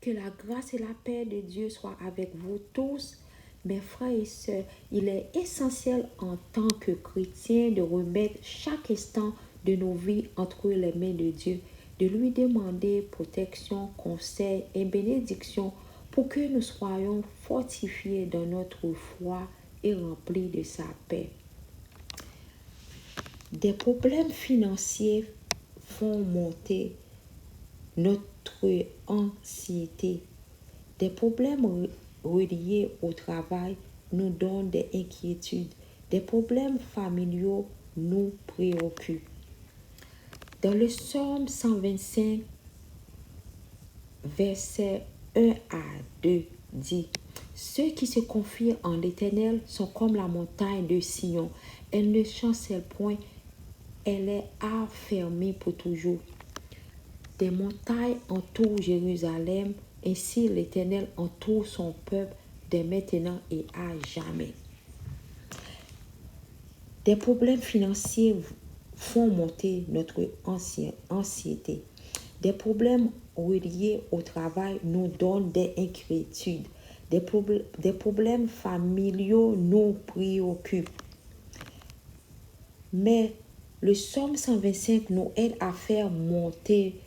Que la grâce et la paix de Dieu soient avec vous tous. Mes frères et sœurs, il est essentiel en tant que chrétiens de remettre chaque instant de nos vies entre les mains de Dieu, de lui demander protection, conseil et bénédiction pour que nous soyons fortifiés dans notre foi et remplis de sa paix. Des problèmes financiers font monter notre anxiété. Des problèmes reliés au travail nous donnent des inquiétudes. Des problèmes familiaux nous préoccupent. Dans le psaume 125, versets 1 à 2 dit: Ceux qui se confient en l'Éternel sont comme la montagne de Sion. Elle ne chancelle point, elle est affermie pour toujours. Des montagnes entourent Jérusalem, ainsi l'Éternel entoure son peuple dès maintenant et à jamais. Des problèmes financiers font monter notre anxiété. Des problèmes reliés au travail nous donnent des inquiétudes. Des problèmes familiaux nous préoccupent. Mais le psaume 125 nous aide à faire monter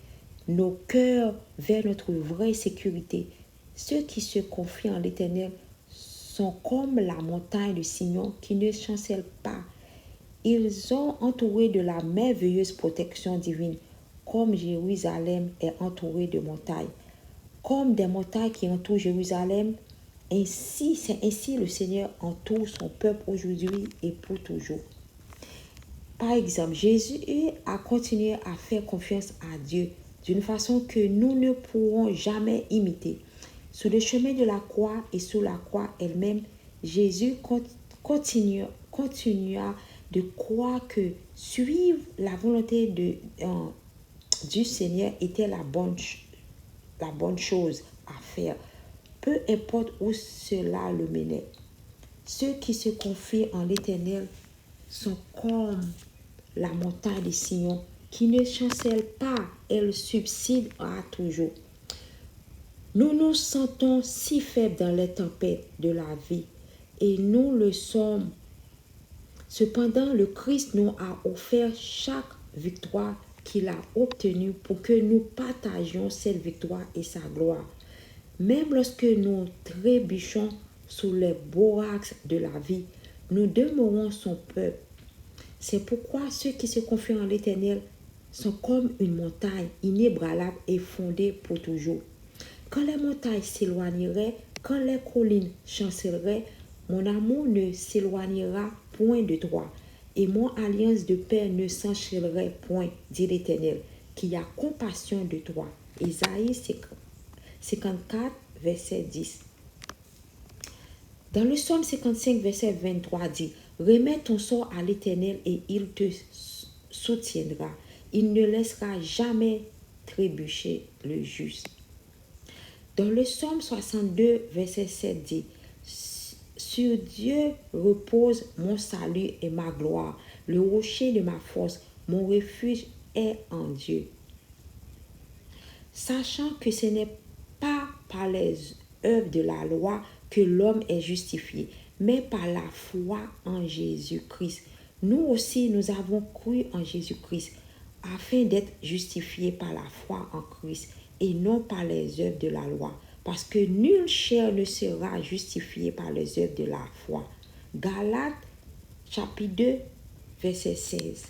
nos cœurs vers notre vraie sécurité. Ceux qui se confient en l'Éternel sont comme la montagne de Sion qui ne chancelle pas. Ils sont entourés de la merveilleuse protection divine, comme Jérusalem est entourée de montagnes. Comme des montagnes qui entourent Jérusalem, c'est ainsi le Seigneur entoure son peuple aujourd'hui et pour toujours. Par exemple, Jésus a continué à faire confiance à Dieu d'une façon que nous ne pourrons jamais imiter. Sur le chemin de la croix et sous la croix elle-même, Jésus continua de croire que suivre la volonté du Seigneur était la bonne chose à faire, peu importe où cela le menait. Ceux qui se confient en l'Éternel sont comme la montagne de Sion qui ne chancelle pas, elle subsistera toujours. Nous nous sentons si faibles dans les tempêtes de la vie et nous le sommes. Cependant, le Christ nous a offert chaque victoire qu'il a obtenue pour que nous partagions cette victoire et sa gloire. Même lorsque nous trébuchons sous les borax de la vie, nous demeurons son peuple. C'est pourquoi ceux qui se confient en l'Éternel sont comme une montagne inébranlable et fondée pour toujours. Quand les montagnes s'éloigneraient, quand les collines chancelleraient, mon amour ne s'éloignera point de toi, et mon alliance de paix ne s'enchèlerait point, dit l'Éternel, qui a compassion de toi. Ésaïe 54, verset 10. Dans le psaume 55, verset 23 dit: Remets ton sort à l'Éternel et il te soutiendra. Il ne laissera jamais trébucher le juste. Dans le psaume 62, verset 7 dit: Sur Dieu repose mon salut et ma gloire, le rocher de ma force, mon refuge est en Dieu. Sachant que ce n'est pas par les œuvres de la loi que l'homme est justifié, mais par la foi en Jésus-Christ. Nous aussi, nous avons cru en Jésus-Christ afin d'être justifiés par la foi en Christ et non par les œuvres de la loi, parce que nulle chair ne sera justifiée par les œuvres de la foi. Galates, chapitre 2, verset 16.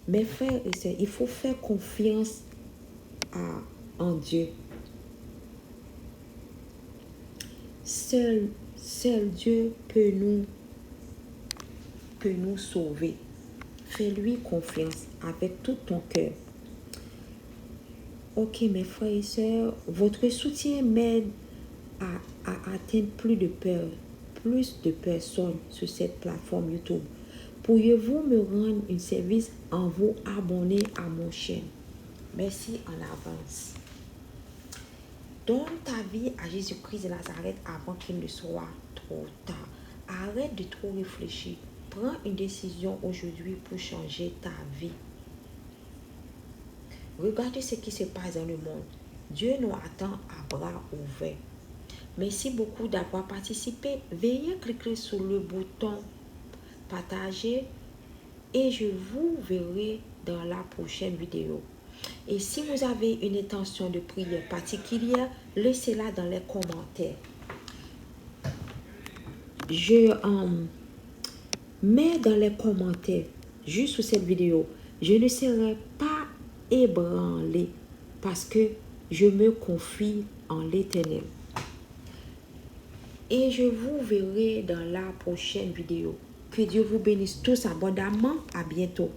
Mes frères et sœurs, il faut faire confiance en Dieu. Seul Dieu peut nous sauver. Fais-lui confiance avec tout ton cœur. Ok, mes frères et sœurs, votre soutien m'aide à atteindre plus de personnes sur cette plateforme YouTube. Pourriez-vous me rendre un service en vous abonnant à mon chaîne? Merci en avance. Donne ta vie à Jésus-Christ de Nazareth avant qu'il ne soit trop tard. Arrête de trop réfléchir. Prends une décision aujourd'hui pour changer ta vie. Regardez ce qui se passe dans le monde. Dieu nous attend à bras ouverts. Merci beaucoup d'avoir participé. Veuillez cliquer sur le bouton partager et je vous verrai dans la prochaine vidéo. Et si vous avez une intention de prière particulière, laissez-la dans les commentaires. Je mets dans les commentaires, juste sous cette vidéo, je ne serai pas ébranlé parce que je me confie en l'Éternel. Et je vous verrai dans la prochaine vidéo. Que Dieu vous bénisse tous abondamment. À bientôt.